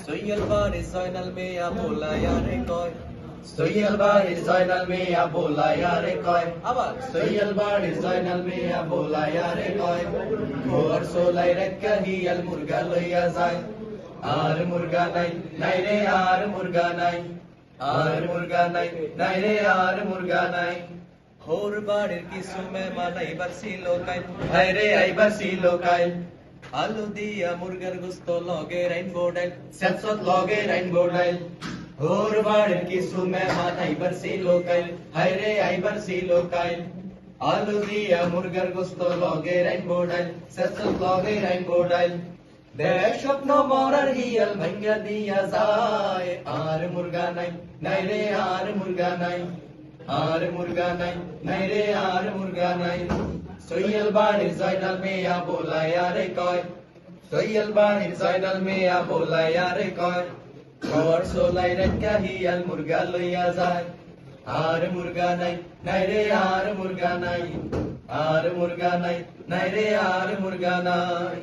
সৈয়দ বাড়ি জয়নাল মিয়া বোলায়ারে কয় সৈয়দ বাড়ি জয়নাল মিয়া বোলায়ারে কয় আবার সৈয়দ বাড়ি জয়নাল মিয়া বোলায়ারে কয় ভোর সোলাই রেখা হিয়াল মুরগা লইয়া যায় আর মুরগা নাই নাই রে আর মুরগা নাই আর মুরগা নাই নাই রে আর মুরগা নাই হোর বাড়ির কিছু মেহমান এইবার ছিল কাই হায় রে আইবার ছিল কাইল আলু দিয়া মুরগার গোস্ত লগে রাইনবো ডাইল সেতসত লগে রাইনবো ডাইল ওর বাড়ির কিছু মেহমান আইবার ছিল কাইল হায় রে আইবার ছিল কাইল আলু দিয়া মুরগার গোস্ত লগে রাইনবো ডাইল সেতসত লগে রাইনবো ডাইল দেখ স্বপ্ন মরার হিয়াল ভাঙ্গা দিয়া যায় আর মুরগা নাই নাই রে আর মুরগা নাই আর মুরগা নাই নাই রে আর মুরগা নাই সৈয়দ বাড়ির জয়নাল মিয়া বোলায়ারে কয় সৈয়দ বাড়ির জয়নাল মিয়া বোলায়ারে কয় ঘর সোলাই রেখা হিয়াল মুরগা লইয়া যায় আর মুরগা নাই নাই রে আর মুরগা নাই আর মুরগা নাই নাই রে আর মুরগা নাই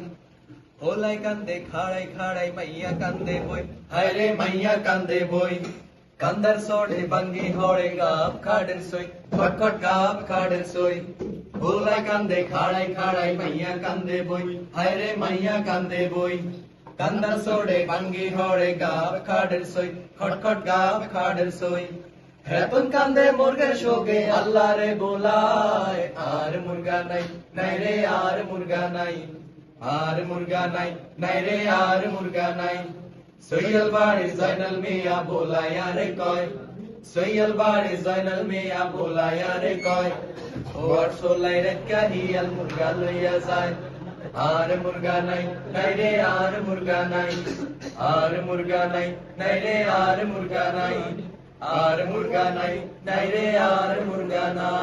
হোলাই কান্দে খাড়াই খাড়াই মাইয়া কান্দে বই হায় রে মাইয়া কান্দে বই কান্দার সড়ে বাঙ্গি হড়ে গাপ খাড়ের সই খটখট গাপ খাড়ের সই ভোলাই কান্দে খাড়াই খাড়াই মাইয়া কান্দে বই হায় রে মাইয়া কান্দে বই কান্দার সোড়ে বাঙ্গি হড়ে গাপ খাড়ের সই খটখট গাপ খাড়ের সই হেতন কান্দে মুরগার শোকে আল্লাহ রে বোলায় আর মুরগা নাই নাই রে আর মুরগা নাই আর মুরগা নাই নাই রে আর মুরগা নাই সৈয়দ বাড়ি জয়নাল মিয়া বোলায়ারে কয় সৈয়দ বাড়ি জয়নাল মিয়া বোলায়ারে কয় ওর সোলাই রেখা হিয়াল মুরগা লইয়া যায় আর মুরগা নাই নাই রে আর মুরগা নাই আর মুরগা নাই নাই রে আর মুরগা নাই আর মুরগা নাই নাই রে আর মুরগা নাই।